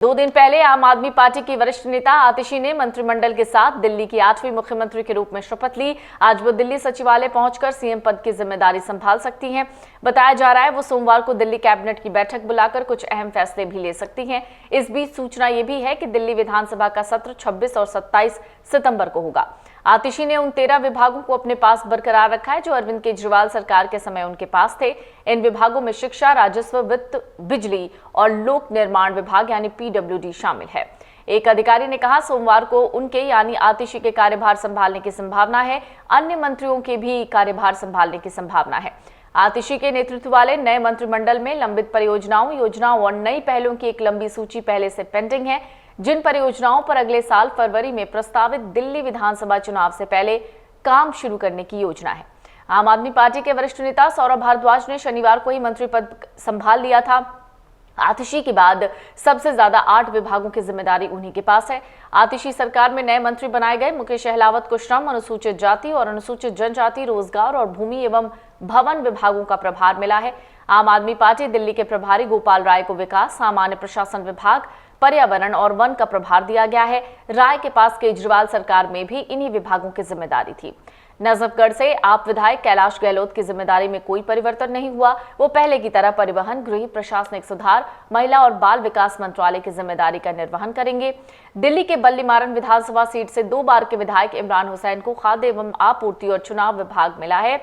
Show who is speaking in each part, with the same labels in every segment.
Speaker 1: 2 दिन पहले आम आदमी पार्टी की वरिष्ठ नेता आतिशी ने मंत्रिमंडल के साथ दिल्ली की 8वीं मुख्यमंत्री के रूप में शपथ ली। आज वो दिल्ली सचिवालय पहुंचकर सीएम पद की जिम्मेदारी संभाल सकती हैं। बताया जा रहा है वो सोमवार को दिल्ली कैबिनेट की बैठक बुलाकर कुछ अहम फैसले भी ले सकती हैं। इस बीच सूचना ये भी है कि दिल्ली विधानसभा का सत्र 26 और 27 सितंबर को होगा। आतिशी ने उन 13 विभागों को अपने पास बरकरार रखा है जो अरविंद केजरीवाल सरकार के समय उनके पास थे। इन विभागों में शिक्षा, राजस्व, वित्त, बिजली और लोक निर्माण विभाग यानी पीडब्ल्यूडी शामिल है। एक अधिकारी ने कहा सोमवार को उनके यानी आतिशी के कार्यभार संभालने की संभावना है। अन्य मंत्रियों के भी कार्यभार संभालने की संभावना है। आतिशी के नेतृत्व वाले नए मंत्रिमंडल में लंबित परियोजनाओं, योजनाओं और नई पहलों की एक लंबी सूची पहले से पेंडिंग है, जिन परियोजनाओं पर अगले साल फरवरी में प्रस्तावित दिल्ली विधानसभा चुनाव से पहले काम शुरू करने की योजना है। आम आदमी पार्टी के वरिष्ठ नेता सौरभ भारद्वाज ने शनिवार को ही मंत्री पद संभाल लिया था। आतिशी के बाद सबसे ज्यादा 8 विभागों की जिम्मेदारी उन्हीं के पास है। आतिशी सरकार में नए मंत्री बनाए गए मुकेश अहलावत को श्रम, अनुसूचित जाति और अनुसूचित जनजाति, रोजगार और भूमि एवं भवन विभागों का प्रभार मिला है। आम आदमी पार्टी दिल्ली के प्रभारी गोपाल राय को विकास, सामान्य प्रशासन विभाग, पर्यावरण और वन का प्रभार दिया गया है। राय के पास केजरीवाल सरकार में भी इन्हीं विभागों की जिम्मेदारी थी। नजफगढ़ से आप विधायक कैलाश गहलोत की जिम्मेदारी में कोई परिवर्तन नहीं हुआ। वो पहले की तरह परिवहन, गृह, प्रशासनिक सुधार, महिला और बाल विकास मंत्रालय की जिम्मेदारी का निर्वहन करेंगे। दिल्ली के बल्लीमारन विधानसभा सीट से 2 बार के विधायक इमरान हुसैन को खाद्य एवं आपूर्ति और चुनाव विभाग मिला है।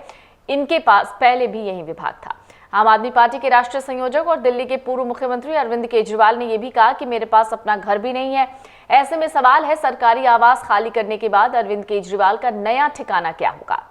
Speaker 1: इनके पास पहले भी यही विभाग था। आम आदमी पार्टी के राष्ट्रीय संयोजक और दिल्ली के पूर्व मुख्यमंत्री अरविंद केजरीवाल ने यह भी कहा कि मेरे पास अपना घर भी नहीं है। ऐसे में सवाल है सरकारी आवास खाली करने के बाद अरविंद केजरीवाल का नया ठिकाना क्या होगा।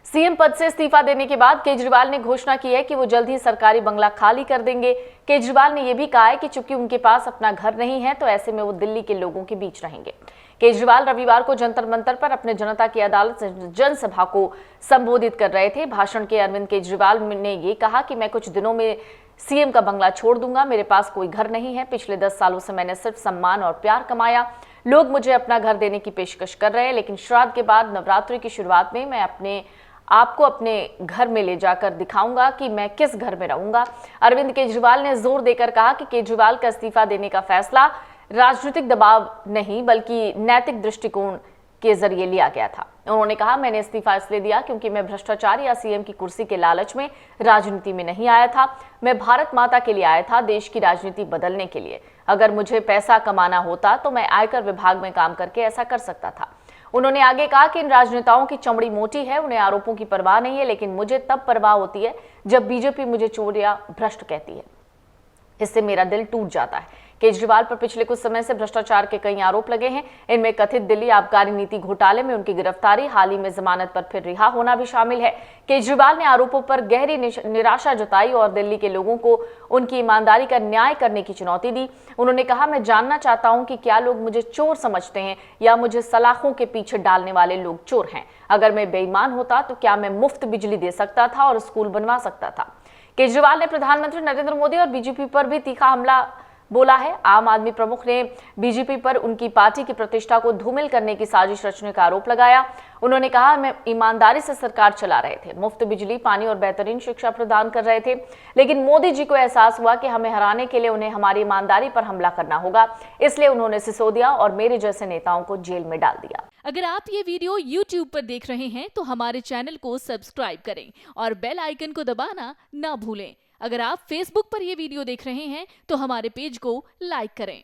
Speaker 1: सीएम पद से इस्तीफा देने के बाद केजरीवाल ने घोषणा की है कि वो जल्द ही सरकारी बंगला खाली कर देंगे। केजरीवाल ने यह भी कहा है कि चूंकि उनके पास अपना घर नहीं है तो ऐसे में वो दिल्ली के लोगों के बीच रहेंगे। केजरीवाल रविवार को जंतर मंतर पर अपने जनता की अदालत जनसभा को संबोधित कर रहे थे। भाषण के अरविंद केजरीवाल ने ये कहा कि मैं कुछ दिनों में सीएम का बंगला छोड़ दूंगा। मेरे पास कोई घर नहीं है। पिछले 10 सालों से मैंने सिर्फ सम्मान और प्यार कमाया। लोग मुझे अपना घर देने की पेशकश कर रहे हैं, लेकिन श्राद्ध के बाद नवरात्रि की शुरुआत में मैं आपको अपने घर में ले जाकर दिखाऊंगा कि मैं किस घर में रहूंगा। अरविंद केजरीवाल ने जोर देकर कहा कि केजरीवाल का इस्तीफा देने का फैसला राजनीतिक दबाव नहीं बल्कि नैतिक दृष्टिकोण के जरिए लिया गया था। उन्होंने कहा मैंने इस्तीफा इसलिए दिया क्योंकि मैं भ्रष्टाचार या सीएम की कुर्सी के लालच में राजनीति में नहीं आया था। मैं भारत माता के लिए आया था, देश की राजनीति बदलने के लिए। अगर मुझे पैसा कमाना होता तो मैं आयकर विभाग में काम करके ऐसा कर सकता था। उन्होंने आगे कहा कि इन राजनेताओं की चमड़ी मोटी है, उन्हें आरोपों की परवाह नहीं है, लेकिन मुझे तब परवाह होती है जब बीजेपी मुझे चोर या भ्रष्ट कहती है। इससे मेरा दिल टूट जाता है। केजरीवाल पर पिछले कुछ समय से भ्रष्टाचार के कई आरोप लगे हैं। इनमें कथित दिल्ली आबकारी नीति घोटाले में उनकी गिरफ्तारी, हाल ही में जमानत पर फिर रिहा होना भी शामिल है। केजरीवाल ने आरोपों पर गहरी निराशा जताई और दिल्ली के लोगों को उनकी ईमानदारी का न्याय करने की चुनौती दी। उन्होंने कहा मैं जानना चाहता हूं कि क्या लोग मुझे चोर समझते हैं या मुझे सलाखों के पीछे डालने वाले लोग चोर हैं। अगर मैं बेईमान होता तो क्या मैं मुफ्त बिजली दे सकता था और स्कूल बनवा सकता था। केजरीवाल ने प्रधानमंत्री नरेंद्र मोदी और बीजेपी पर भी तीखा हमला बोला है। आम आदमी प्रमुख ने बीजेपी पर उनकी पार्टी की प्रतिष्ठा को धूमिल करने की साजिश रचने का आरोप लगाया। उन्होंने कहा मैं ईमानदारी से सरकार चला रहे थे, मुफ्त बिजली, पानी और बेहतरीन शिक्षा प्रदान कर रहे थे, लेकिन मोदी जी को एहसास हुआ कि हमें हराने के लिए उन्हें हमारी ईमानदारी पर हमला करना होगा, इसलिए उन्होंने सिसोदिया और मेरे जैसे नेताओं को जेल में डाल दिया।
Speaker 2: अगर आप ये वीडियो YouTube पर देख रहे हैं तो हमारे चैनल को सब्सक्राइब करें और बेल आइकन को दबाना ना भूलें। अगर आप Facebook पर ये वीडियो देख रहे हैं तो हमारे पेज को लाइक करें।